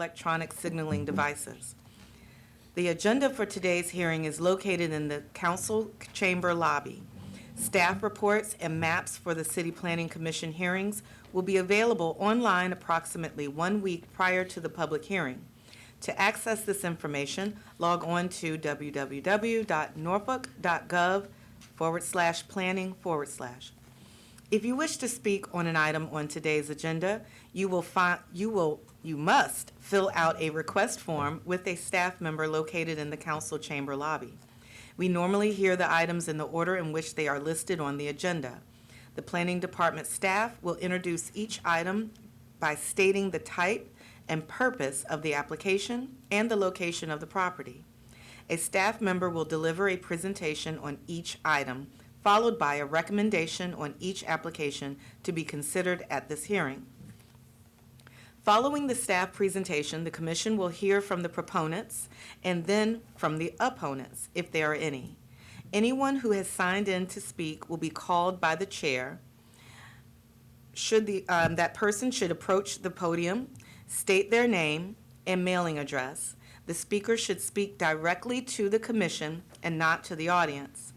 electronic signaling devices. The agenda for today's hearing is located in the council chamber lobby. Staff reports and maps for the City Planning Commission hearings will be available online approximately 1 week prior to the public hearing. To access this information, log on to www.norfolk.gov/planning/. If you wish to speak on an item on today's agenda, you must fill out a request form with a staff member located in the council chamber lobby. We normally hear the items in the order in which they are listed on the agenda. The Planning Department staff will introduce each item by stating the type and purpose of the application and the location of the property. A staff member will deliver a presentation on each item, followed by a recommendation on each application to be considered at this hearing. Following the staff presentation, the commission will hear from the proponents and then from the opponents, if there are any. Anyone who has signed in to speak will be called by the chair. That person should approach the podium, state their name and mailing address. The speaker should speak directly to the commission and not to the audience.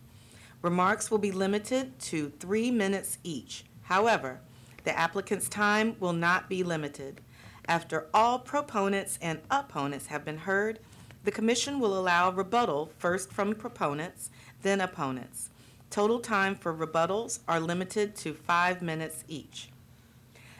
Remarks will be limited to 3 minutes each. However, the applicant's time will not be limited. After all proponents and opponents have been heard, the commission will allow rebuttal first from proponents, then opponents. Total time for rebuttals are limited to 5 minutes each.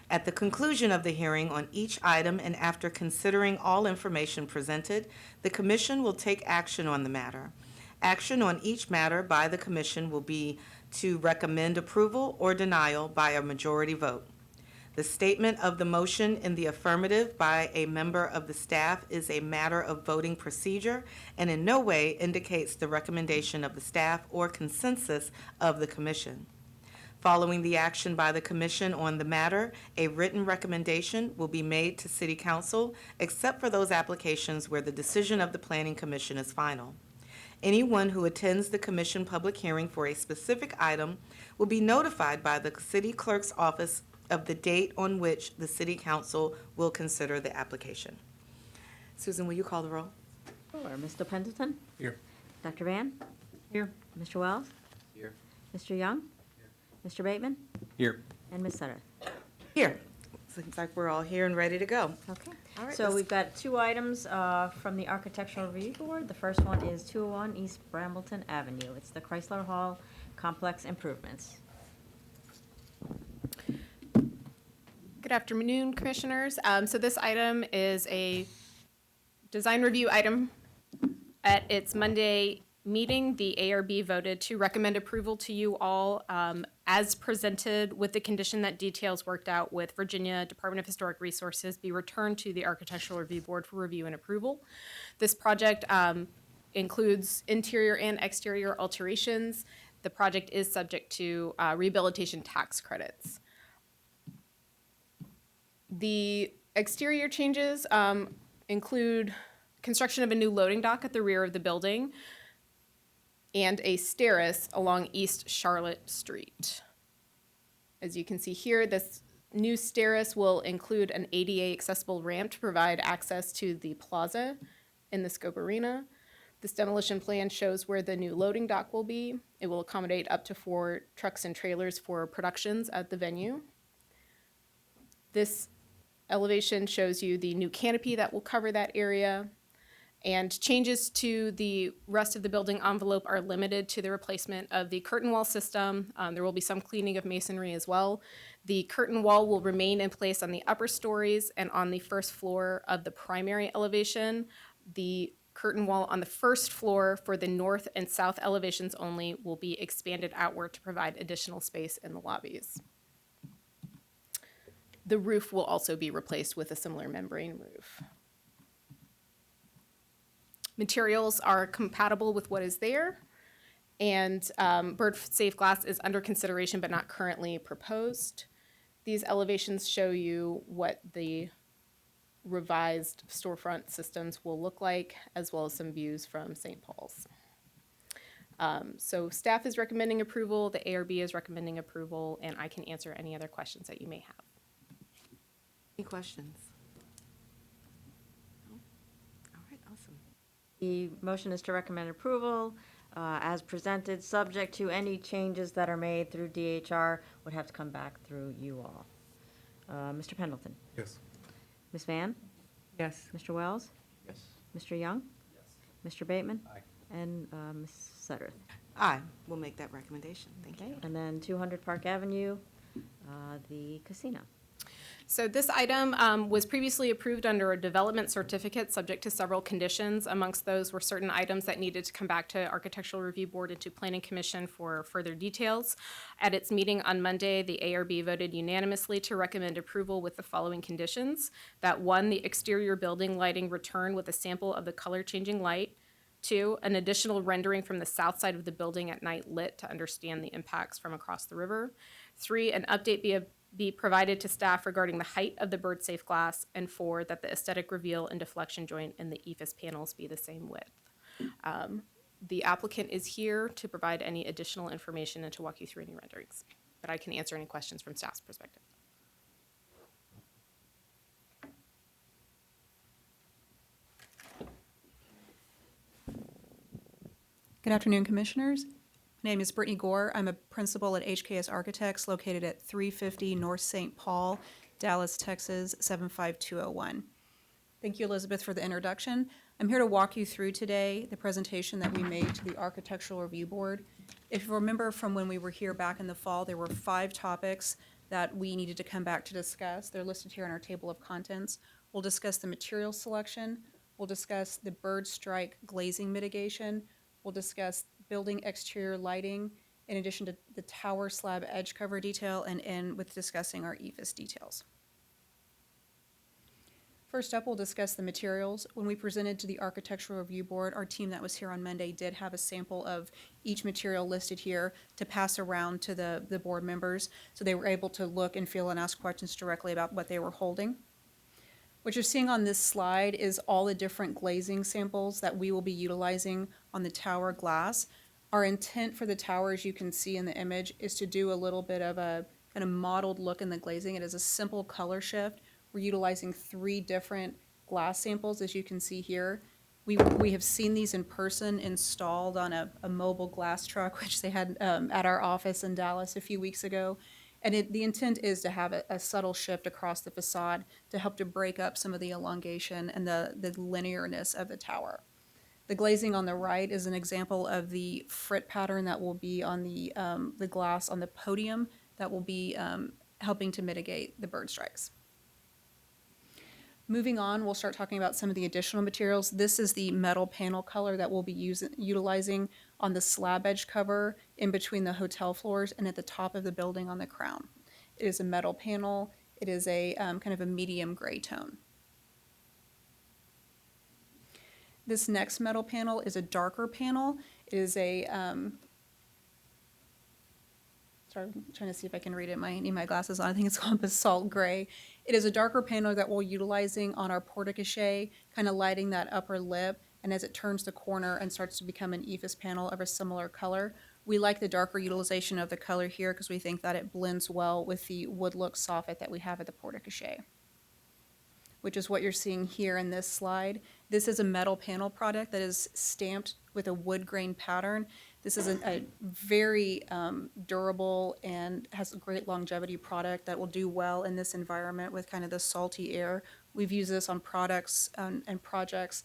At the conclusion of the hearing on each item and after considering all information presented, the commission will take action on the matter. Action on each matter by the commission will be to recommend approval or denial by a majority vote. The statement of the motion in the affirmative by a member of the staff is a matter of voting procedure and in no way indicates the recommendation of the staff or consensus of the commission. Following the action by the commission on the matter, a written recommendation will be made to City Council, except for those applications where the decision of the Planning Commission is final. Anyone who attends the commission public hearing for a specific item will be notified by the City Clerk's office of the date on which the City Council will consider the application. Susan, will you call the roll? Sure. Mr. Pendleton? Here. Dr. Van? Here. Mr. Wells? Here. Mr. Young? Mr. Bateman? Here. And Ms. Sutter? Here. Seems like we're all here and ready to go. Okay. All right, So let's- we've got two items from the Architectural Review Board. The first one is 201 East Brambleton Avenue. It's the Chrysler Hall Complex Improvements. Good afternoon, Commissioners. So this item is a design review item. At its Monday meeting, the ARB voted to recommend approval to you all as presented with the condition that details worked out with Virginia Department of Historic Resources be returned to the Architectural Review Board for review and approval. This project includes interior and exterior alterations. The project is subject to rehabilitation tax credits. The exterior changes include construction of a new loading dock at the rear of the building and a terrace along East Charlotte Street. As you can see here, this new terrace will include an ADA accessible ramp to provide access to the plaza in the Scope Arena. This demolition plan shows where the new loading dock will be. It will accommodate up to 4 trucks and trailers for productions at the venue. This elevation shows you the new canopy that will cover that area. And changes to the rest of the building envelope are limited to the replacement of the curtain wall system. There will be some cleaning of masonry as well. The curtain wall will remain in place on the upper stories and on the first floor of the primary elevation. The curtain wall on the first floor for the north and south elevations only will be expanded outward to provide additional space in the lobbies. The roof will also be replaced with a similar membrane roof. Materials are compatible with what is there, and bird-safe glass is under consideration but not currently proposed. These elevations show you what the revised storefront systems will look like, as well as some views from St. Paul's. So staff is recommending approval, the ARB is recommending approval, and I can answer any other questions that you may have. Any questions? The motion is to recommend approval as presented, subject to any changes that are made through DHR would have to come back through you all. Mr. Pendleton? Yes. Ms. Van? Yes. Mr. Wells? Yes. Mr. Young? Yes. Mr. Bateman? Aye. And Ms. Sudderth? Aye. We'll make that recommendation. Thank you. Okay, and then 200 Park Avenue, the casino. So this item was previously approved under a development certificate, subject to several conditions. Amongst those were certain items that needed to come back to Architectural Review Board and to Planning Commission for further details. At its meeting on Monday, the ARB voted unanimously to recommend approval with the following conditions. That 1, the exterior building lighting return with a sample of the color-changing light. 2, an additional rendering from the south side of the building at night lit to understand the impacts from across the river. 3, an update be provided to staff regarding the height of the bird-safe glass. And 4, that the aesthetic reveal and deflection joint in the EFS panels be the same width. The applicant is here to provide any additional information and to walk you through any renderings. But I can answer any questions from staff's perspective. Good afternoon, Commissioners. My name is Brittany Gore. I'm a principal at HKS Architects located at 350 North St. Paul, Dallas, Texas, 75201. Thank you, Elizabeth, for the introduction. I'm here to walk you through today the presentation that we made to the Architectural Review Board. If you remember from when we were here back in the fall, there were 5 topics that we needed to come back to discuss. They're listed here in our table of contents. We'll discuss the material selection. We'll discuss the bird strike glazing mitigation. We'll discuss building exterior lighting, in addition to the tower slab edge cover detail, and end with discussing our EFS details. First up, we'll discuss the materials. When we presented to the Architectural Review Board, our team that was here on Monday did have a sample of each material listed here to pass around to the board members, so they were able to look and feel and ask questions directly about what they were holding. What you're seeing on this slide is all the different glazing samples that we will be utilizing on the tower glass. Our intent for the tower, as you can see in the image, is to do a little bit of a kind of mottled look in the glazing. It is a simple color shift. We're utilizing 3 different glass samples, as you can see here. We have seen these in person installed on a mobile glass truck, which they had at our office in Dallas a few weeks ago. And the intent is to have a subtle shift across the facade to help to break up some of the elongation and the linearness of the tower. The glazing on the right is an example of the frit pattern that will be on the glass on the podium that will be helping to mitigate the bird strikes. Moving on, we'll start talking about some of the additional materials. This is the metal panel color that we'll be utilizing on the slab edge cover in between the hotel floors and at the top of the building on the crown. It is a metal panel. It is a kind of a medium gray tone. This next metal panel is a darker panel. It is a, sorry, I'm trying to see if I can read it. I need my glasses on. I think it's called basalt gray. It is a darker panel that we're utilizing on our porte-cochere, kind of lighting that upper lip. And as it turns the corner and starts to become an EFS panel of a similar color, we like the darker utilization of the color here because we think that it blends well with the wood look soffit that we have at the porte-cochere, which is what you're seeing here in this slide. This is a metal panel product that is stamped with a wood grain pattern. This is a very durable and has a great longevity product that will do well in this environment with kind of the salty air. We've used this on products and projects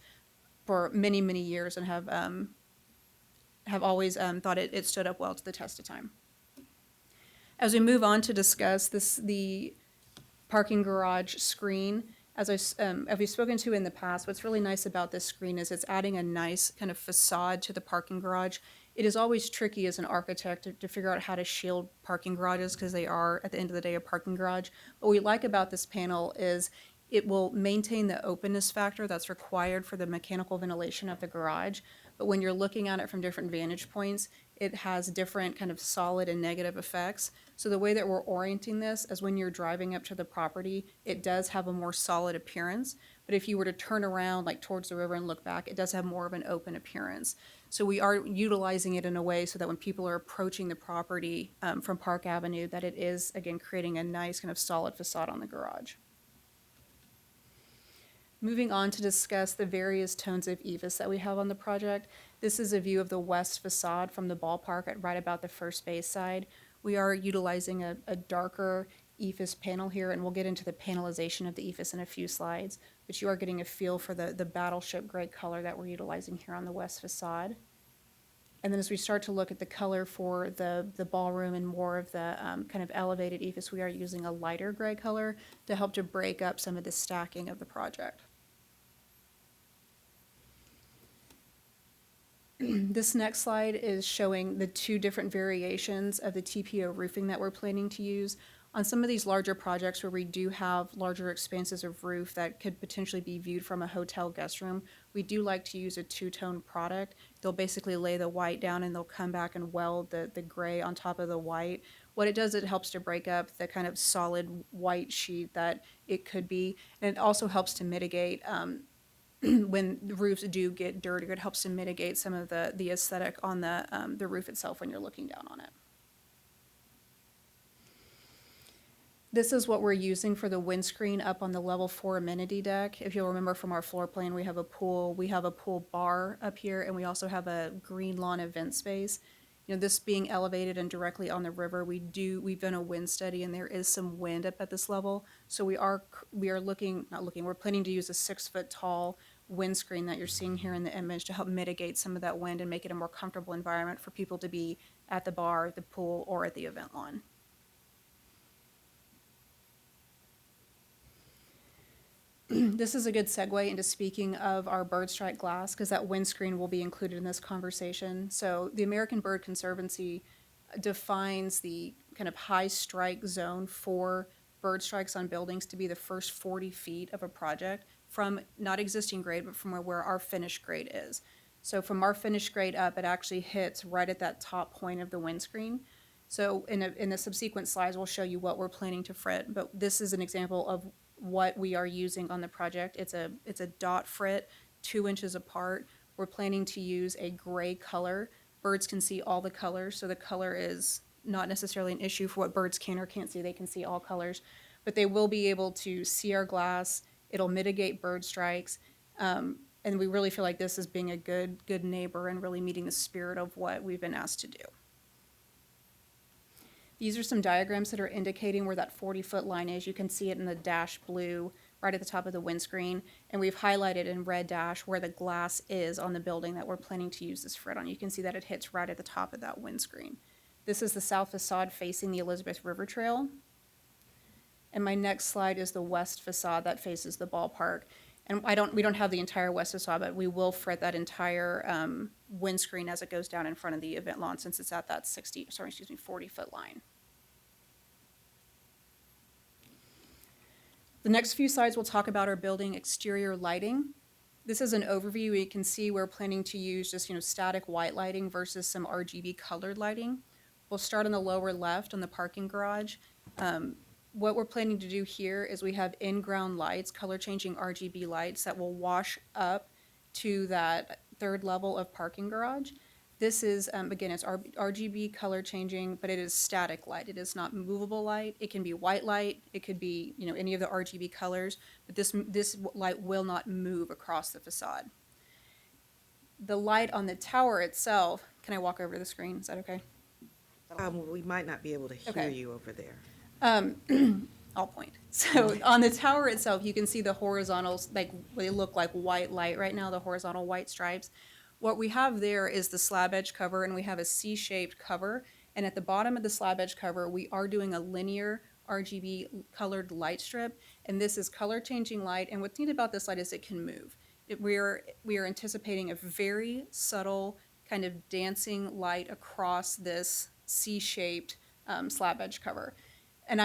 for many, many years and have always thought it stood up well to the test of time. As we move on to discuss the parking garage screen, as we've spoken to in the past, what's really nice about this screen is it's adding a nice kind of facade to the parking garage. It is always tricky as an architect to figure out how to shield parking garages because they are, at the end of the day, a parking garage. What we like about this panel is it will maintain the openness factor that's required for the mechanical ventilation of the garage. But when you're looking at it from different vantage points, it has different kind of solid and negative effects. So the way that we're orienting this is when you're driving up to the property, it does have a more solid appearance. But if you were to turn around like towards the river and look back, it does have more of an open appearance. So we are utilizing it in a way so that when people are approaching the property from Park Avenue, that it is, again, creating a nice kind of solid facade on the garage. Moving on to discuss the various tones of EVIS that we have on the project. This is a view of the west facade from the ballpark at right about the first base side. We are utilizing a darker EVIS panel here, and we'll get into the panelization of the EVIS in a few slides, but you are getting a feel for the battleship gray color that we're utilizing here on the west facade. And then as we start to look at the color for the ballroom and more of the kind of elevated EVIS, we are using a lighter gray color to help to break up some of the stacking of the project. This next slide is showing the two different variations of the TPO roofing that we're planning to use. On some of these larger projects where we do have larger expanses of roof that could potentially be viewed from a hotel guest room, we do like to use a two-tone product. They'll basically lay the white down and they'll come back and weld the gray on top of the white. What it does, it helps to break up the kind of solid white sheet that it could be, and it also helps to mitigate when the roofs do get dirty. It helps to mitigate some of the aesthetic on the roof itself when you're looking down on it. This is what we're using for the windscreen up on the level 4 amenity deck. If you'll remember from our floor plan, we have a pool bar up here, and we also have a green lawn event space. You know, this being elevated and directly on the river, we've done a wind study, and there is some wind up at this level. So we're planning to use a 6-foot tall windscreen that you're seeing here in the image to help mitigate some of that wind and make it a more comfortable environment for people to be at the bar, the pool, or at the event lawn. This is a good segue into speaking of our bird strike glass, because that windscreen will be included in this conversation. So the American Bird Conservancy defines the kind of high strike zone for bird strikes on buildings to be the first 40 feet of a project from not existing grade, but from where our finished grade is. So from our finished grade up, it actually hits right at that top point of the windscreen. So in the subsequent slides, we'll show you what we're planning to frit, but this is an example of what we are using on the project. It's a dot frit, 2 inches apart. We're planning to use a gray color. Birds can see all the colors, so the color is not necessarily an issue for what birds can or can't see. They can see all colors, but they will be able to see our glass. It'll mitigate bird strikes, and we really feel like this is being a good neighbor and really meeting the spirit of what we've been asked to do. These are some diagrams that are indicating where that 40-foot line is. You can see it in the dash blue right at the top of the windscreen, and we've highlighted in red dash where the glass is on the building that we're planning to use this frit on. You can see that it hits right at the top of that windscreen. This is the south facade facing the Elizabeth River Trail. And my next slide is the west facade that faces the ballpark. And we don't have the entire west facade, but we will frit that entire windscreen as it goes down in front of the event lawn, since it's at that 40-foot line. The next few slides will talk about our building exterior lighting. This is an overview. You can see we're planning to use just static white lighting versus some RGB colored lighting. We'll start on the lower left on the parking garage. What we're planning to do here is we have in-ground lights, color-changing RGB lights that will wash up to that third level of parking garage. This is, again, it's RGB color changing, but it is static light. It is not movable light. It can be white light. It could be, any of the RGB colors, but this light will not move across the facade. The light on the tower itself, can I walk over the screen? Is that okay? We might not be able to hear Okay. you over there. I'll point. So on the tower itself, you can see the horizontals, they look like white light right now, the horizontal white stripes. What we have there is the slab edge cover, and we have a C-shaped cover. And at the bottom of the slab edge cover, we are doing a linear RGB colored light strip. And this is color changing light. And what's neat about this light is it can move. We are anticipating a very subtle kind of dancing light across this C-shaped slab edge cover. And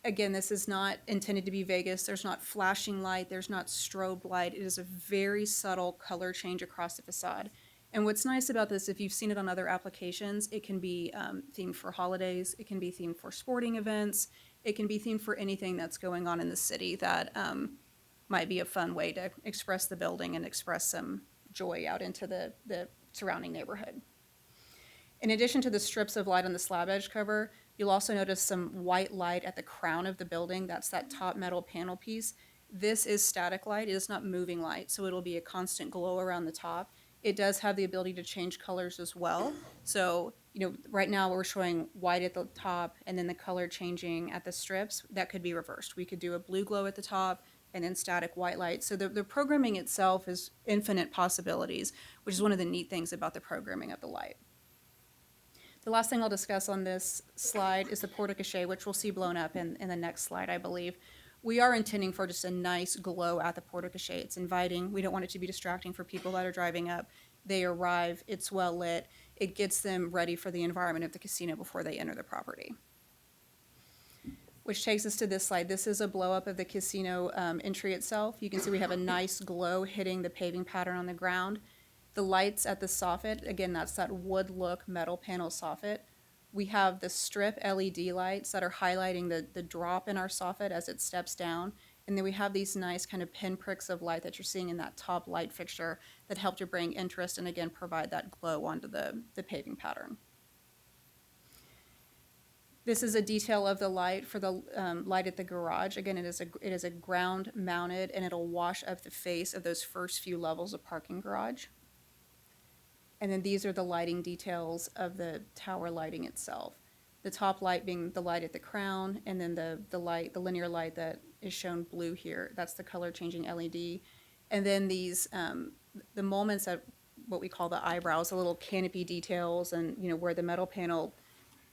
again, this is not intended to be Vegas. There's not flashing light. There's not strobe light. It is a very subtle color change across the facade. And what's nice about this, if you've seen it on other applications, it can be themed for holidays. It can be themed for sporting events. It can be themed for anything that's going on in the city that might be a fun way to express the building and express some joy out into the surrounding neighborhood. In addition to the strips of light on the slab edge cover, you'll also notice some white light at the crown of the building. That's that top metal panel piece. This is static light, it is not moving light, so it'll be a constant glow around the top. It does have the ability to change colors as well. So, right now we're showing white at the top and then the color changing at the strips. That could be reversed. We could do a blue glow at the top and then static white light. So the programming itself is infinite possibilities, which is one of the neat things about the programming of the light. The last thing I'll discuss on this slide is the porte-cochere, which we'll see blown up in the next slide, I believe. We are intending for just a nice glow at the porte-cochere. It's inviting. We don't want it to be distracting for people that are driving up. They arrive, it's well lit. It gets them ready for the environment of the casino before they enter the property. Which takes us to this slide. This is a blow up of the casino entry itself. You can see we have a nice glow hitting the paving pattern on the ground. The lights at the soffit, again, that's that wood look metal panel soffit. We have the strip LED lights that are highlighting the drop in our soffit as it steps down. And then we have these nice kind of pinpricks of light that you're seeing in that top light fixture that help to bring interest and again provide that glow onto the paving pattern. This is a detail of the light for the light at the garage. Again, it is a ground mounted and it'll wash up the face of those first few levels of parking garage. And then these are the lighting details of the tower lighting itself. The top light being the light at the crown, and then the linear light that is shown blue here. That's the color changing LED. And then these, the moments at what we call the eyebrows, the little canopy details, and where the metal panel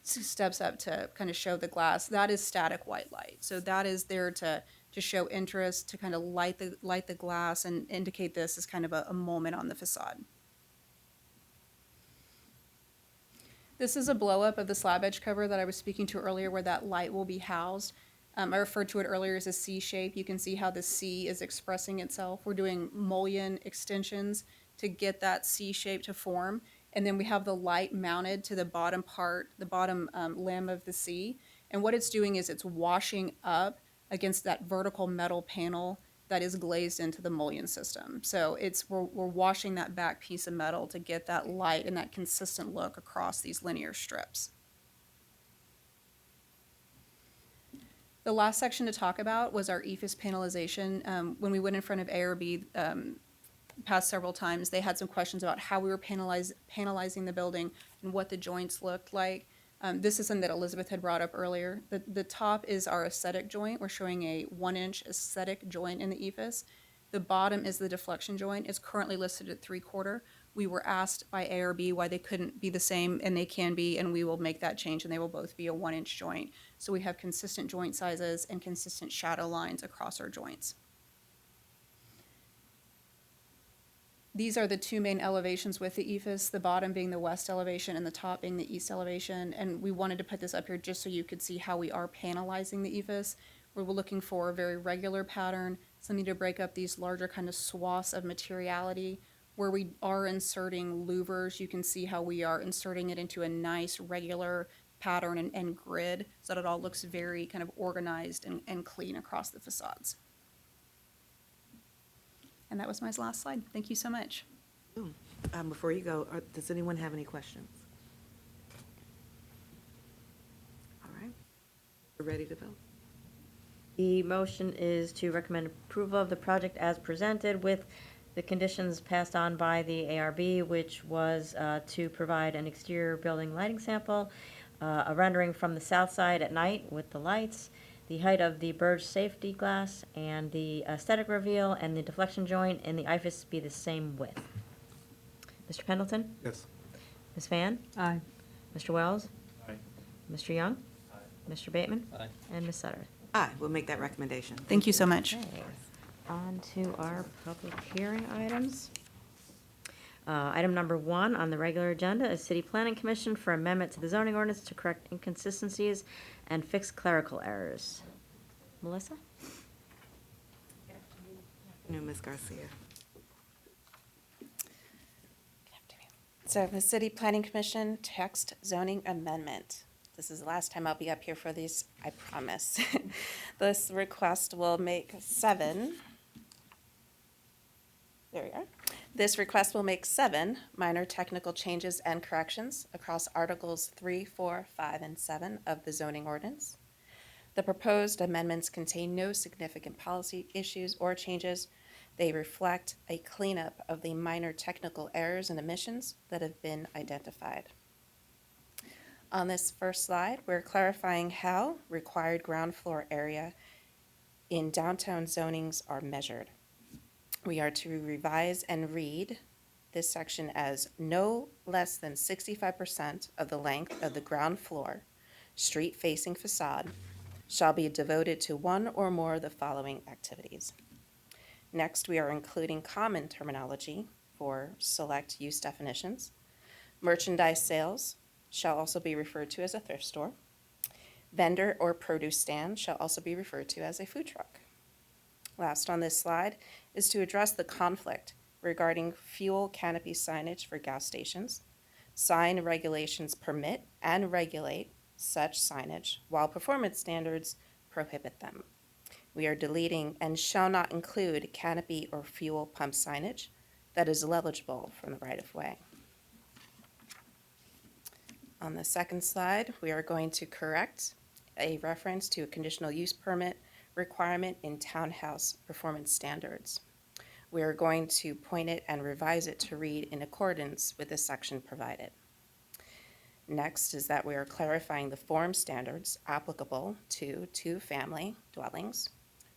steps up to kind of show the glass, that is static white light. So that is there to show interest, to kind of light the glass and indicate this as kind of a moment on the facade. This is a blow up of the slab edge cover that I was speaking to earlier where that light will be housed. I referred to it earlier as a C shape. You can see how the C is expressing itself. We're doing mullion extensions to get that C shape to form. And then we have the light mounted to the bottom part, the bottom limb of the C. And what it's doing is it's washing up against that vertical metal panel that is glazed into the mullion system. So we're washing that back piece of metal to get that light and that consistent look across these linear strips. The last section to talk about was our EIFS panelization. When we went in front of ARB past several times, they had some questions about how we were panelizing the building and what the joints looked like. This is something that Elizabeth had brought up earlier. The top is our aesthetic joint. We're showing a 1-inch aesthetic joint in the EIFS. The bottom is the deflection joint. It's currently listed at 3/4. We were asked by ARB why they couldn't be the same, and they can be, and we will make that change, and they will both be a 1-inch joint. So we have consistent joint sizes and consistent shadow lines across our joints. These are the two main elevations with the EIFS, the bottom being the west elevation and the top being the east elevation. And we wanted to put this up here just so you could see how we are panelizing the EIFS. We're looking for a very regular pattern, something to break up these larger kind of swaths of materiality. Where we are inserting louvers, you can see how we are inserting it into a nice regular pattern and grid so that it all looks very kind of organized and clean across the facades. And that was my last slide. Thank you so much. Before you go, does anyone have any questions? All right, we're ready to vote. The motion is to recommend approval of the project as presented with the conditions passed on by the ARB, which was to provide an exterior building lighting sample, a rendering from the south side at night with the lights, the height of the Burge safety glass, and the aesthetic reveal and the deflection joint and the EIFS be the same width. Mr. Pendleton? Yes. Ms. Fan? Aye. Mr. Wells? Aye. Mr. Young? Mr. Bateman? Aye. And Ms. Sutter? Aye, we'll make that recommendation. Thank you so much. Okay, on to our public hearing items. Item number 1 on the regular agenda is City Planning Commission for amendment to the zoning ordinance to correct inconsistencies and fix clerical errors. Melissa? No, Ms. Garcia. So the City Planning Commission text zoning amendment. This is the last time I'll be up here for these, I promise. This request will make 7. There we are. This request will make 7 minor technical changes and corrections across Articles 3, 4, 5, and 7 of the zoning ordinance. The proposed amendments contain no significant policy issues or changes. They reflect a cleanup of the minor technical errors and omissions that have been identified. On this first slide, we're clarifying how required ground floor area in downtown zonings are measured. We are to revise and read this section as no less than 65% of the length of the ground floor, street-facing facade, shall be devoted to one or more of the following activities. Next, we are including common terminology for select use definitions. Merchandise sales shall also be referred to as a thrift store. Vendor or produce stand shall also be referred to as a food truck. Last on this slide is to address the conflict regarding fuel canopy signage for gas stations. Sign regulations permit and regulate such signage, while performance standards prohibit them. We are deleting and shall not include canopy or fuel pump signage that is eligible from the right-of-way. On the second slide, we are going to correct a reference to a conditional use permit requirement in townhouse performance standards. We are going to point it and revise it to read in accordance with the section provided. Next is that we are clarifying the form standards applicable to two-family dwellings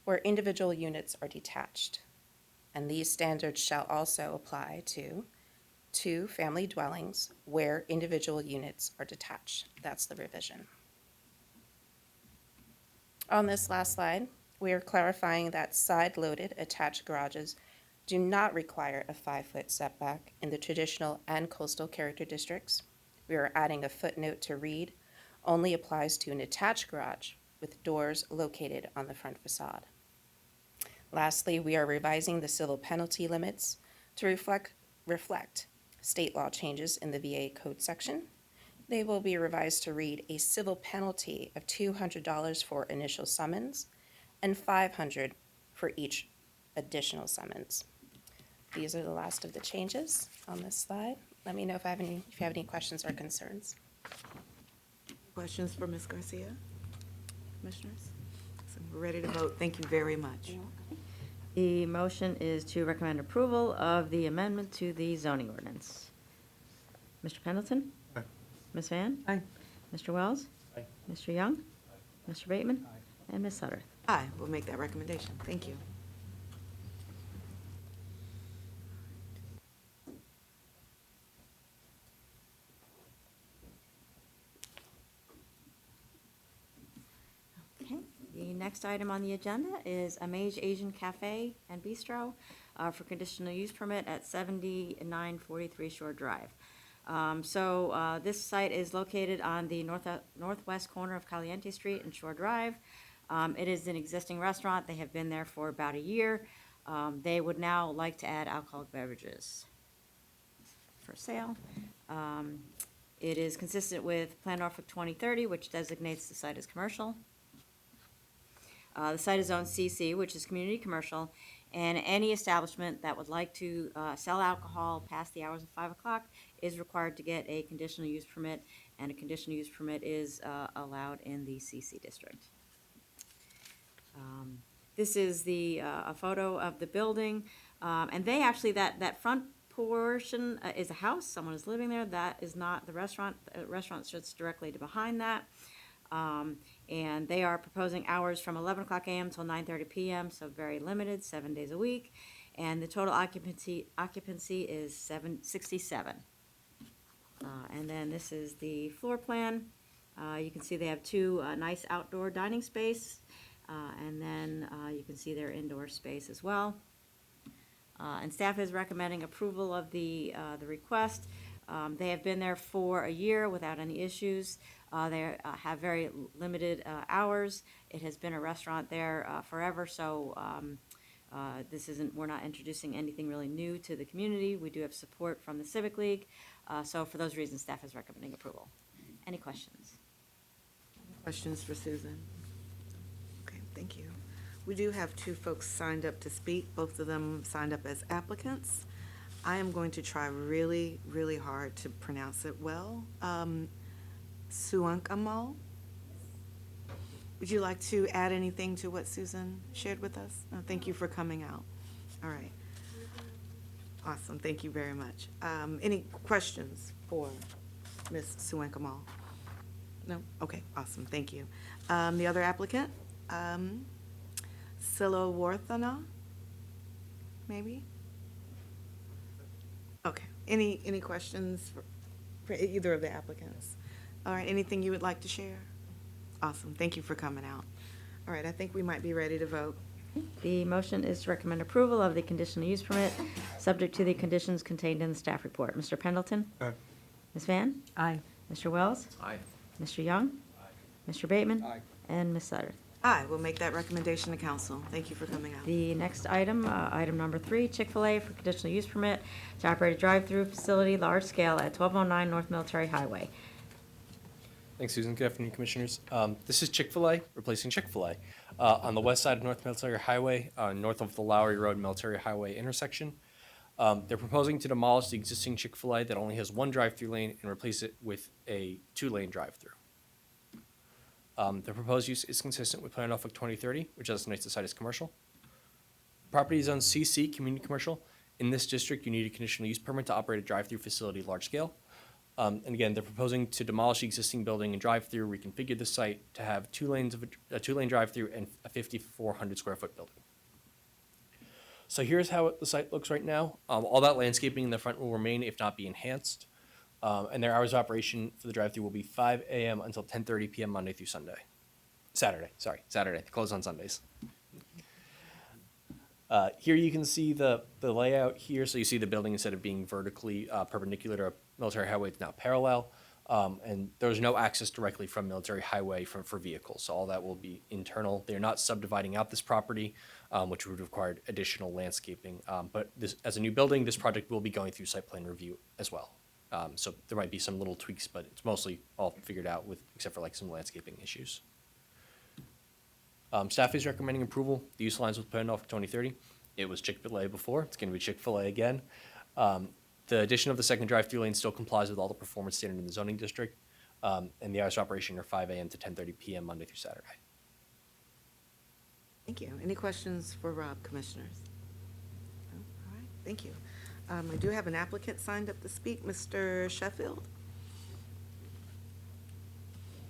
where individual units are detached. And these standards shall also apply to two-family dwellings where individual units are detached. That's the revision. On this last slide, we are clarifying that side-loaded attached garages do not require a 5-foot setback in the traditional and coastal character districts. We are adding a footnote to read, only applies to an attached garage with doors located on the front facade. Lastly, we are revising the civil penalty limits to reflect state law changes in the VA code section. They will be revised to read a civil penalty of $200 for initial summons and $500 for each additional summons. These are the last of the changes on this slide. Let me know if you have any questions or concerns. Questions for Ms. Garcia? Commissioners? So we're ready to vote. Thank you very much. The motion is to recommend approval of the amendment to the zoning ordinance. Mr. Pendleton? Aye. Ms. Van? Aye. Mr. Wells? Aye. Mr. Young? Mr. Bateman? And Ms. Sutter. Aye, we'll make that recommendation. Thank you. Okay, the next item on the agenda is Amage Asian Cafe and Bistro for conditional use permit at 7943 Shore Drive. This site is located on the northwest corner of Caliente Street and Shore Drive. It is an existing restaurant. They have been there for about a year. They would now like to add alcoholic beverages for sale. It is consistent with Plan Norfolk 2030, which designates the site as commercial. The site is zoned CC, which is community commercial, and any establishment that would like to sell alcohol past the hours of 5 o'clock is required to get a conditional use permit, and a conditional use permit is allowed in the CC district. This is a photo of the building, and they actually, that front portion is a house. Someone is living there. That is not the restaurant. The restaurant sits directly behind that. And they are proposing hours from 11 o'clock a.m. till 9:30 p.m., so very limited, 7 days a week. And the total occupancy is 67. And then this is the floor plan. You can see they have two nice outdoor dining space, and then you can see their indoor space as well. And staff is recommending approval of the request. They have been there for a year without any issues. They have very limited hours. It has been a restaurant there forever, so we're not introducing anything really new to the community. We do have support from the Civic League, so for those reasons, staff is recommending approval. Any questions? Questions for Susan? Okay, thank you. We do have two folks signed up to speak. Both of them signed up as applicants. I am going to try really, really hard to pronounce it well. Suankamal. Would you like to add anything to what Susan shared with us? No, thank you for coming out. All right. Awesome, thank you very much. Any questions for Ms. Suanka Mall? No? Okay, awesome, thank you. The other applicant, Silawarthana, maybe? Okay, any questions for either of the applicants? All right, anything you would like to share? Awesome, thank you for coming out. All right, I think we might be ready to vote. The motion is to recommend approval of the conditional use permit, subject to the conditions contained in the staff report. Mr. Pendleton? Aye. Ms. Van? Aye. Mr. Wells? Aye. Mr. Young? Mr. Bateman? Aye. And Ms. Sutter. Aye, we'll make that recommendation to council. Thank you for coming out. The next item, item number 3, Chick-fil-A for conditional use permit to operate a drive-through facility large scale at 1209 North Military Highway. Thanks, Susan. Good afternoon, Commissioners. This is Chick-fil-A, replacing Chick-fil-A. On the west side of North Military Highway, north of the Lowry Road Military Highway intersection. They're proposing to demolish the existing Chick-fil-A that only has one drive-through lane and replace it with a 2-lane drive-through. The proposed use is consistent with Plan Norfolk 2030, which designates the site as commercial. Property is on CC, Community Commercial. In this district, you need a conditional use permit to operate a drive-through facility large scale. And again, they're proposing to demolish the existing building and drive-through, reconfigure the site to have 2 lanes of a 2-lane drive-through and a 5,400 square foot building. So here's how the site looks right now. All that landscaping in the front will remain, if not be enhanced. And their hours of operation for the drive-through will be 5 a.m. until 10:30 p.m. Monday through Saturday. They close on Sundays. Here you can see the layout here. So you see the building, instead of being vertically perpendicular to a military highway, it's now parallel. And there's no access directly from military highway for vehicles. So all that will be internal. They're not subdividing out this property, which would require additional landscaping. But this, as a new building, this project will be going through site plan review as well. So there might be some little tweaks, but it's mostly all figured out with, except for like some landscaping issues. Staff is recommending approval. The use lines with Plan Norfolk 2030. It was Chick-fil-A before. It's going to be Chick-fil-A again. The addition of the second drive-through lane still complies with all the performance standard in the zoning district. And the hours of operation are 5 a.m. to 10:30 p.m. Monday through Saturday. Thank you. Any questions for Rob, Commissioners? No? All right, thank you. I do have an applicant signed up to speak, Mr. Sheffield.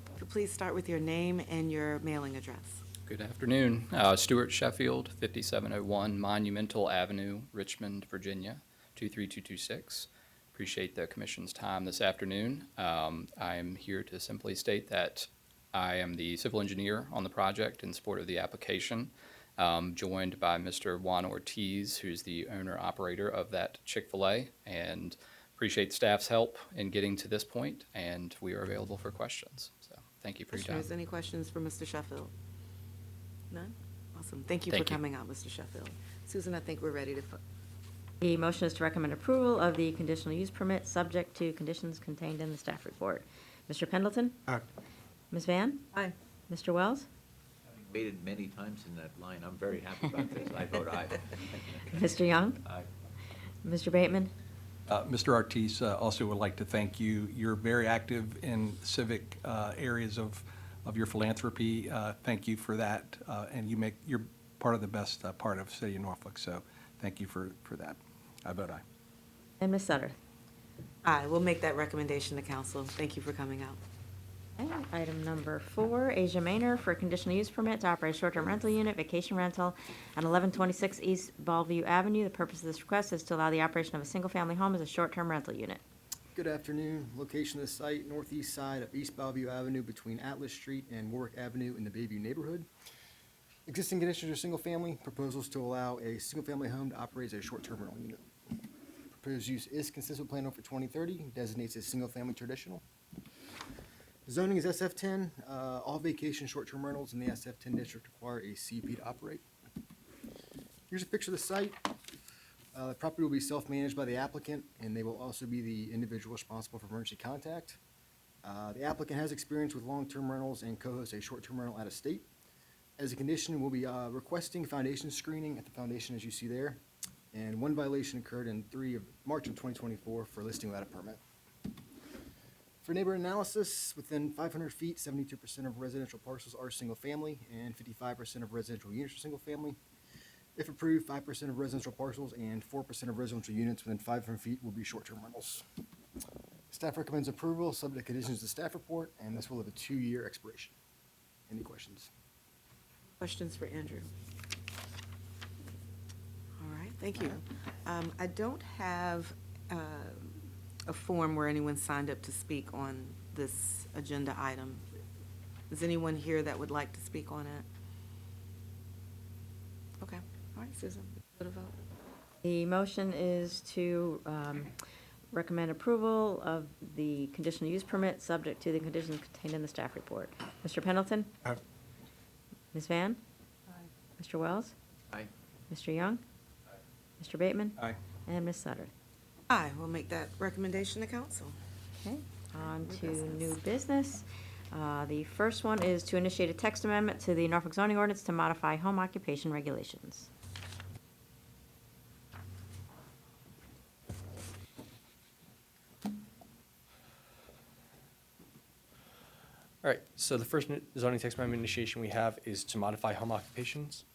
Could you please start with your name and your mailing address? Good afternoon. Stuart Sheffield, 5701 Monumental Avenue, Richmond, Virginia, 23226. Appreciate the Commission's time this afternoon. I am here to simply state that I am the civil engineer on the project in support of the application, joined by Mr. Juan Ortiz, who's the owner-operator of that Chick-fil-A, and appreciate staff's help in getting to this point, and we are available for questions. So thank you for your time. Commissioners, any questions for Mr. Sheffield? None? Awesome. Thank you for Thank you. coming out, Mr. Sheffield. Susan, I think we're ready to vote. The motion is to recommend approval of the conditional use permit, subject to conditions contained in the staff report. Mr. Pendleton? Aye. Ms. Van? Aye. Mr. Wells? Having made it many times in that line, I'm very happy about this. I vote aye. Mr. Young? Aye. Mr. Bateman? Mr. Ortiz, also would like to thank you. You're very active in civic areas of your philanthropy. Thank you for that, and you're part of the best part of City of Norfolk, so thank you for that. I vote aye. And Ms. Sutter? Aye, we'll make that recommendation to council. Thank you for coming out. Okay, item number 4, Asia Manor for a conditional use permit to operate a short-term rental unit, vacation rental at 1126 East Bellevue Avenue. The purpose of this request is to allow the operation of a single-family home as a short-term rental unit. Good afternoon. Location of the site, northeast side of East Bellevue Avenue between Atlas Street and Warwick Avenue in the Bayview neighborhood. Existing conditions are single-family. Proposals to allow a single-family home to operate as a short-term rental unit. Proposed use is consistent with Plan Norfolk 2030, designates as single-family traditional. Zoning is SF10. All vacation short-term rentals in the SF10 district require a CUP to operate. Here's a picture of the site. The property will be self-managed by the applicant, and they will also be the individual responsible for emergency contact. The applicant has experience with long-term rentals and co-hosts a short-term rental out of state. As a condition, we'll be requesting foundation screening at the foundation as you see there. And one violation occurred in March of 2024 for listing without a permit. For neighbor analysis, within 500 feet, 72% of residential parcels are single-family, and 55% of residential units are single-family. If approved, 5% of residential parcels and 4% of residential units within 500 feet will be short-term rentals. Staff recommends approval, subject to conditions of the staff report, and this will have a 2-year expiration. Any questions? Questions for Andrew? All right, thank you. I don't have a form where anyone signed up to speak on this agenda item. Is anyone here that would like to speak on it? Okay, all right, Susan, go to vote. The motion is to recommend approval of the conditional use permit, subject to the conditions contained in the staff report. Mr. Pendleton? Aye. Ms. Van? Mr. Wells? Aye. Mr. Young? Mr. Bateman? Aye. And Ms. Sutter. Aye, we'll make that recommendation to council. Okay, on to new business. The first one is to initiate a text amendment to the Norfolk zoning ordinance to modify home occupation regulations. All right, so the first zoning text amendment initiation we have is to modify home occupations.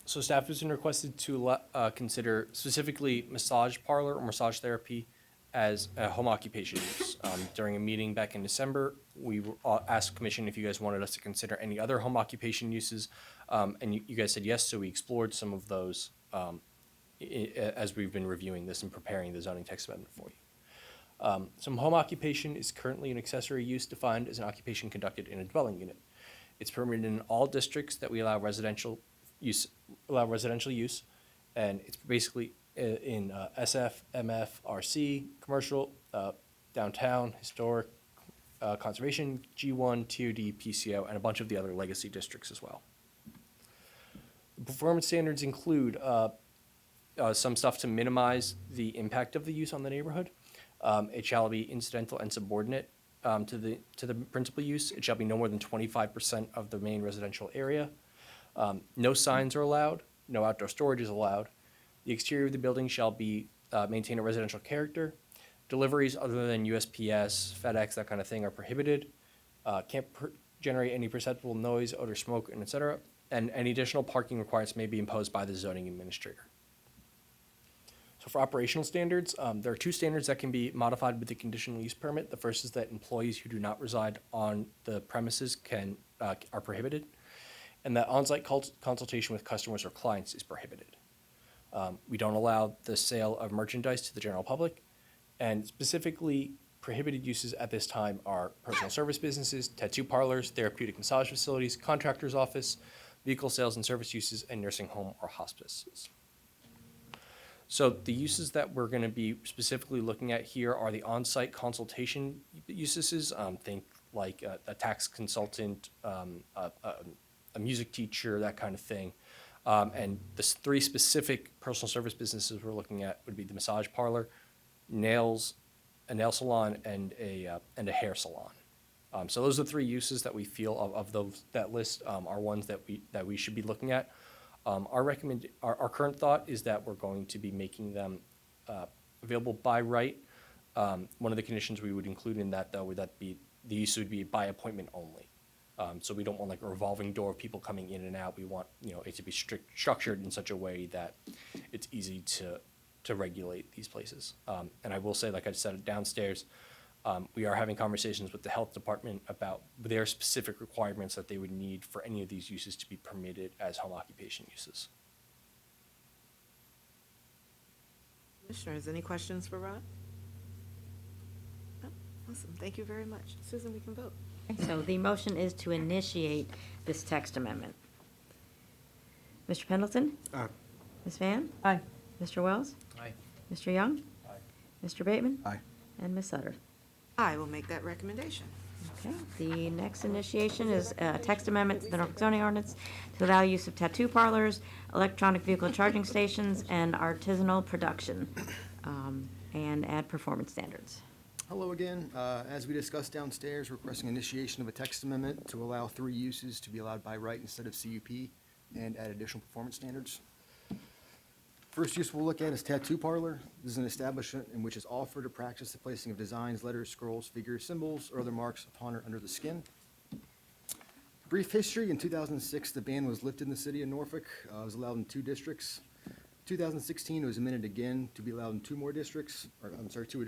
So staff has been requested to consider specifically massage parlor or massage therapy as a home occupation use. During a meeting back in December, we asked commission if you guys wanted us to consider any other home occupation uses, and you guys said yes, so we explored some of those as we've been reviewing this and preparing the zoning text amendment for you. Some home occupation is currently an accessory use defined as an occupation conducted in a dwelling unit. It's permitted in all districts that we allow residential use, and it's basically in SF, MF, RC, commercial, downtown, historic, conservation, G1, TOD, PCO, and a bunch of the other legacy districts as well. The performance standards include some stuff to minimize the impact of the use on the neighborhood. It shall be incidental and subordinate to the principal use. It shall be no more than 25% of the main residential area. No signs are allowed. No outdoor storage is allowed. The exterior of the building shall be maintain a residential character. Deliveries other than USPS, FedEx, that kind of thing are prohibited. Can't generate any perceptible noise, odor, smoke, and et cetera. And any additional parking requirements may be imposed by the zoning administrator. So for operational standards, there are two standards that can be modified with the conditional use permit. The first is that employees who do not reside on the premises are prohibited, and that on-site consultation with customers or clients is prohibited. We don't allow the sale of merchandise to the general public, and specifically prohibited uses at this time are personal service businesses, tattoo parlors, therapeutic massage facilities, contractor's office, vehicle sales and service uses, and nursing home or hospices. So the uses that we're going to be specifically looking at here are the on-site consultation uses. Think like a tax consultant, a music teacher, that kind of thing. And the three specific personal service businesses we're looking at would be the massage parlor, a nail salon, and a hair salon. So those are the three uses that we feel of those that list are ones that we should be looking at. Our current thought is that we're going to be making them available by right. One of the conditions we would include in that, though, would that be the use would be by appointment only. So we don't want like a revolving door of people coming in and out. We want it to be structured in such a way that it's easy to regulate these places. And I will say, like I said downstairs, we are having conversations with the health department about their specific requirements that they would need for any of these uses to be permitted as home occupation uses. Commissioners, any questions for Rod? No? Awesome, thank you very much. Susan, we can vote. Okay, so the motion is to initiate this text amendment. Mr. Pendleton? Aye. Ms. Van? Aye. Mr. Wells? Aye. Mr. Young? Aye. Mr. Bateman? Aye. And Ms. Sutter. I will make that recommendation. Okay, the next initiation is a text amendment to the Norfolk zoning ordinance to allow use of tattoo parlors, electronic vehicle charging stations, and artisanal production, and add performance standards. Hello again. As we discussed downstairs, requesting initiation of a text amendment to allow 3 uses to be allowed by right instead of CUP and add additional performance standards. First use we'll look at is tattoo parlor. This is an establishment in which is offered or practice the placing of designs, letters, scrolls, figures, symbols, or other marks upon or under the skin. Brief history, in 2006, the ban was lifted in the city of Norfolk. It was allowed in 2 districts. 2016, it was amended again to be allowed in 2 more districts, or I'm sorry, to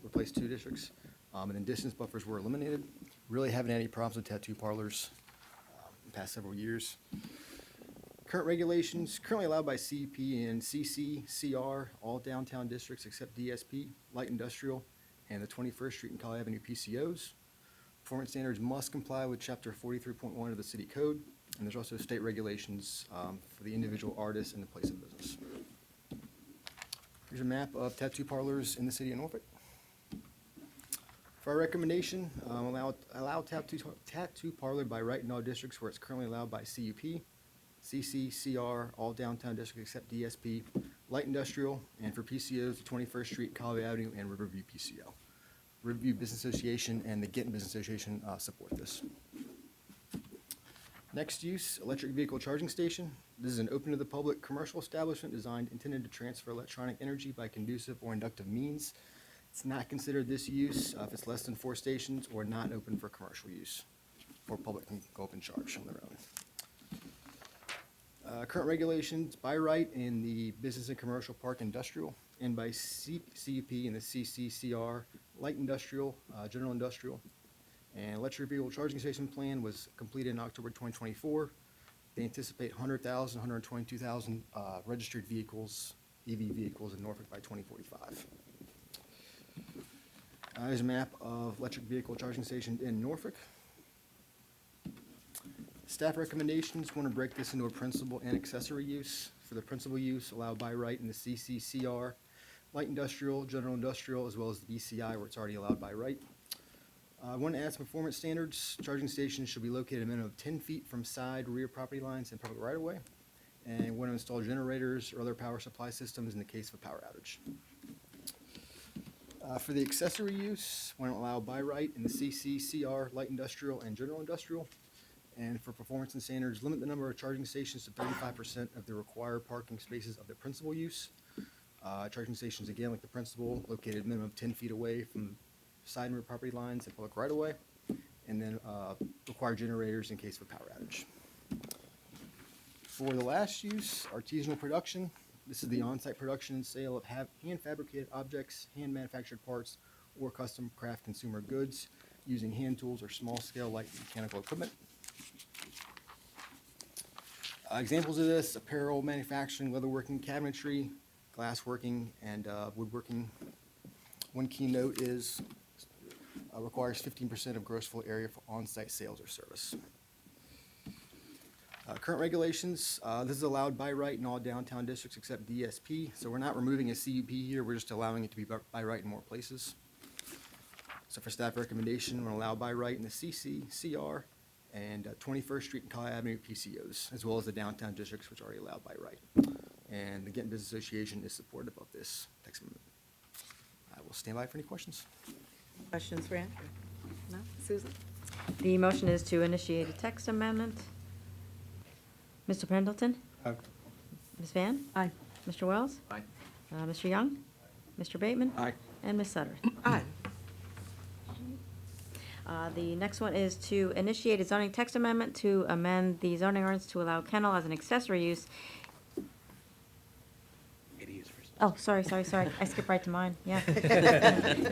replace 2 districts. And then distance buffers were eliminated. Really haven't had any problems with tattoo parlors in the past several years. Current regulations, currently allowed by CEP and CC, CR, all downtown districts except DSP, light industrial, and the 21st Street and College Avenue PCOs. Performance standards must comply with Chapter 43.1 of the City Code, and there's also state regulations for the individual artist and the place of business. Here's a map of tattoo parlors in the city of Norfolk. For our recommendation, allow tattoo parlor by right in all districts where it's currently allowed by CUP, CC, CR, all downtown districts except DSP, light industrial, and for PCOs, the 21st Street, College Avenue, and Riverview PCO. Riverview Business Association and the Getting Business Association support this. Next use, electric vehicle charging station. This is an open to the public commercial establishment intended to transfer electronic energy by conducive or inductive means. It's not considered this use if it's less than 4 stations or not open for commercial use, or public can go up and charge on their own. Current regulations, by right in the business and commercial park industrial, and by CUP and the CCCR, light industrial, general industrial. And electric vehicle charging station plan was completed in October 2024. They anticipate 100,000, 122,000 registered vehicles, EV vehicles in Norfolk by 2045. Here's a map of electric vehicle charging stations in Norfolk. Staff recommendations, want to break this into a principal and accessory use. For the principal use, allowed by right in the CCCR, light industrial, general industrial, as well as the BCI where it's already allowed by right. I want to add some performance standards. Charging stations should be located a minimum of 10 feet from side, rear property lines and public right-of-way. And want to install generators or other power supply systems in the case of a power outage. For the accessory use, want to allow by right in the CCCR, light industrial, and general industrial. And for performance and standards, limit the number of charging stations to 35% of the required parking spaces of the principal use. Charging stations, again, like the principal, located minimum of 10 feet away from side and rear property lines and public right-of-way. And then require generators in case of a power outage. For the last use, artisanal production. This is the on-site production and sale of hand-fabricated objects, hand-manufactured parts, or custom craft consumer goods using hand tools or small-scale light mechanical equipment. Examples of this, apparel manufacturing, leatherworking, cabinetry, glassworking, and woodworking. One key note is requires 15% of gross floor area for on-site sales or service. Current regulations, this is allowed by right in all downtown districts except DSP. So we're not removing a CUP here, we're just allowing it to be by right in more places. So for staff recommendation, we're allowed by right in the CC, CR, and 21st Street and College Avenue PCOs, as well as the downtown districts, which are already allowed by right. And the Getting Business Association is supportive of this text amendment. I will stand by for any questions. Questions for Andrew? No? Susan? The motion is to initiate a text amendment. Mr. Pendleton? Aye. Ms. Van? Aye. Mr. Wells? Aye. Mr. Young? Mr. Bateman? Aye. And Ms. Sutter. Aye. The next one is to initiate a zoning text amendment to amend the zoning ordinance to allow kennel as an accessory use. Oh, sorry. I skipped right to mine, yeah.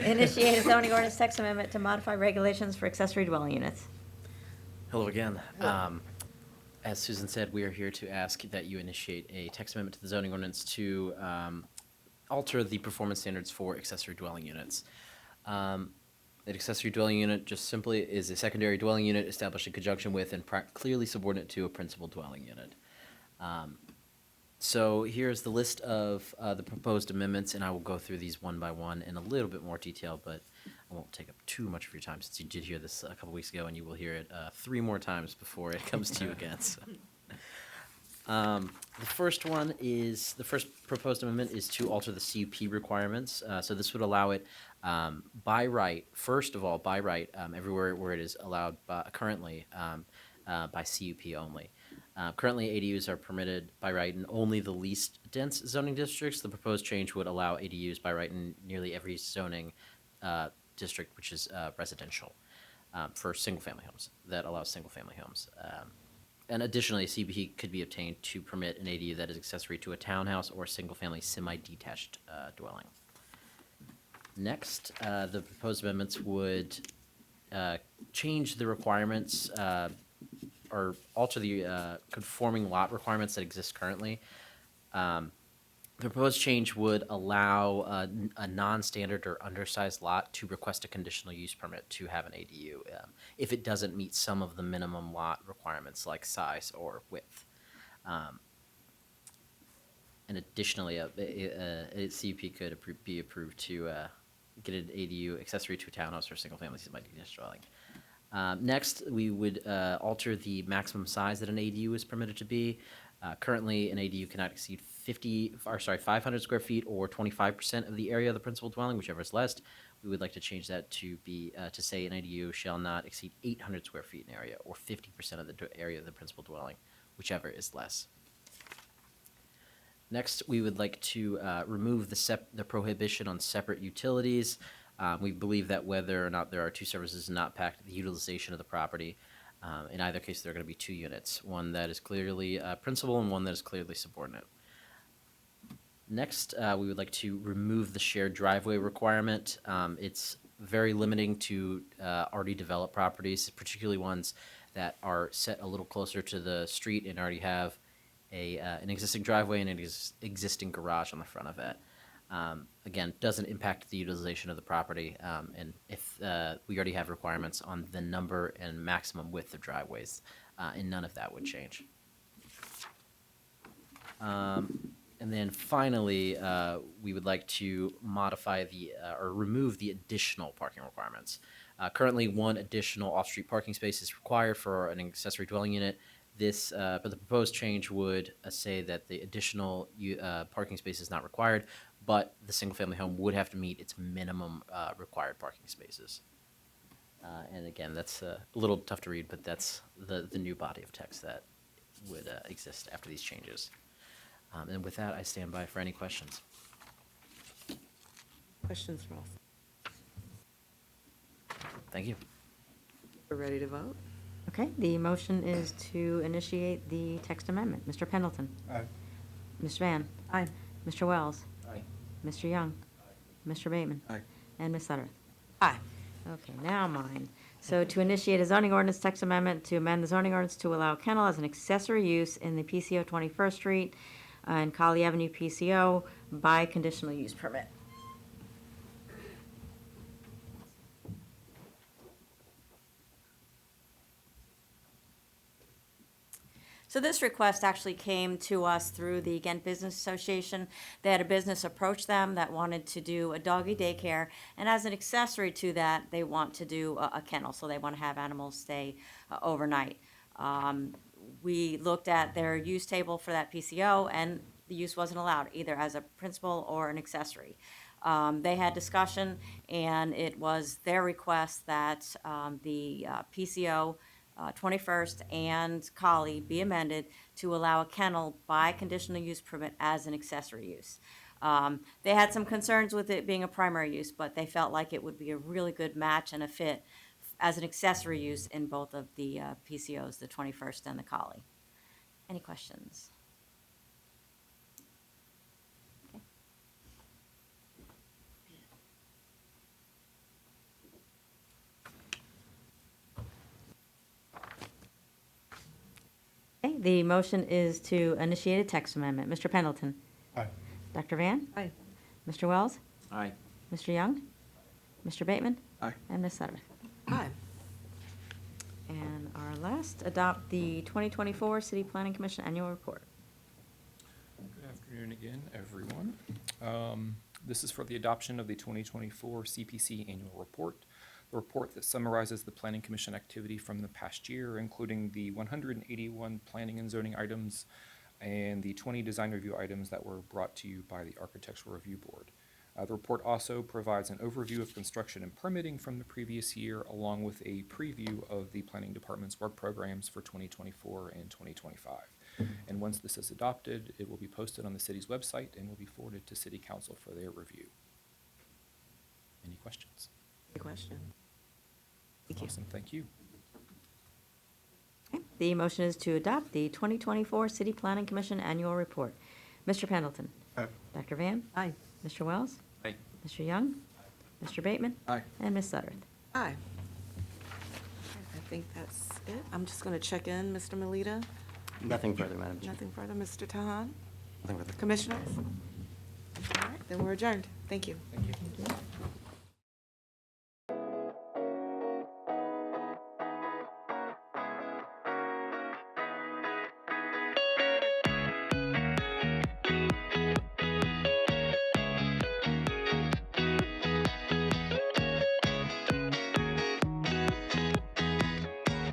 Initiate a zoning ordinance text amendment to modify regulations for accessory dwelling units. Hello again. As Susan said, we are here to ask that you initiate a text amendment to the zoning ordinance to alter the performance standards for accessory dwelling units. An accessory dwelling unit just simply is a secondary dwelling unit established in conjunction with and clearly subordinate to a principal dwelling unit. So here's the list of the proposed amendments, and I will go through these one by one in a little bit more detail, but I won't take up too much of your time since you did hear this a couple weeks ago, and you will hear it 3 more times before it comes to you again. So. The first proposed amendment is to alter the CUP requirements. So this would allow it by right, first of all, by right, everywhere where it is allowed currently by CUP only. Currently, ADUs are permitted by right in only the least dense zoning districts. The proposed change would allow ADUs by right in nearly every zoning district, which is residential, for single-family homes, that allows single-family homes. And additionally, CBP could be obtained to permit an ADU that is accessory to a townhouse or single-family semi-detached dwelling. Next, the proposed amendments would change the requirements or alter the conforming lot requirements that exist currently. The proposed change would allow a non-standard or undersized lot to request a conditional use permit to have an ADU if it doesn't meet some of the minimum lot requirements like size or width. And additionally, a CUP could be approved to get an ADU accessory to a townhouse or single-family semi-detached dwelling. Next, we would alter the maximum size that an ADU is permitted to be. Currently, an ADU cannot exceed 500 square feet or 25% of the area of the principal dwelling, whichever is less. We would like to change that to be to say an ADU shall not exceed 800 square feet in area or 50% of the area of the principal dwelling, whichever is less. Next, we would like to remove the prohibition on separate utilities. We believe that whether or not there are two services does not impact the utilization of the property. In either case, there are going to be two units, one that is clearly principal and one that is clearly subordinate. Next, we would like to remove the shared driveway requirement. It's very limiting to already developed properties, particularly ones that are set a little closer to the street and already have an existing driveway and an existing garage on the front of it. Again, doesn't impact the utilization of the property, and if we already have requirements on the number and maximum width of driveways, and none of that would change. And then finally, we would like to modify or remove the additional parking requirements. Currently, one additional off-street parking space is required for an accessory dwelling unit. But the proposed change would say that the additional parking space is not required, but the single-family home would have to meet its minimum required parking spaces. And again, that's a little tough to read, but that's the new body of text that would exist after these changes. And with that, I stand by for any questions. Questions, Ross? Thank you. We're ready to vote? Okay, the motion is to initiate the text amendment. Mr. Pendleton? Aye. Ms. Van? Aye. Mr. Wells? Aye. Mr. Young? Mr. Bateman? Aye. And Ms. Sutterth? Aye. Okay, now mine. So to initiate a zoning ordinance text amendment to amend the zoning ordinance to allow kennel as an accessory use in the PCO 21st Street and Colley Avenue PCO by conditional use permit. So this request actually came to us through the Ghent Business Association. They had a business approach them that wanted to do a doggy daycare, and as an accessory to that, they want to do a kennel, so they want to have animals stay overnight. We looked at their use table for that PCO, and the use wasn't allowed, either as a principal or an accessory. They had discussion, and it was their request that the PCO 21st and Colley be amended to allow a kennel by conditional use permit as an accessory use. They had some concerns with it being a primary use, but they felt like it would be a really good match and a fit as an accessory use in both of the PCOs, the 21st and the Colley. Any questions? Okay. Okay, the motion is to initiate a text amendment. Mr. Pendleton? Aye. Dr. Van? Aye. Mr. Wells? Aye. Mr. Young? Mr. Bateman? Aye. And Ms. Sutter? Aye. And our last, adopt the 2024 City Planning Commission Annual Report. Good afternoon again, everyone. This is for the adoption of the 2024 CPC Annual Report, the report that summarizes the Planning Commission activity from the past year, including the 181 planning and zoning items and the 20 design review items that were brought to you by the Architectural Review Board. The report also provides an overview of construction and permitting from the previous year, along with a preview of the Planning Department's work programs for 2024 and 2025. And once this is adopted, it will be posted on the city's website and will be forwarded to City Council for their review. Any questions? Any question? Thank you. Awesome, thank you. Okay. The motion is to adopt the 2024 City Planning Commission Annual Report. Mr. Pendleton? Aye. Dr. Van? Aye. Mr. Wells? Aye. Mr. Young? Mr. Bateman? Aye. And Ms. Sutterth? Aye. I think that's it. I'm just going to check in, Mr. Melita. Nothing further, Madam Chair. Nothing further, Mr. Tahan. Nothing further. Commissioners? All right, then we're adjourned. Thank you. Thank you.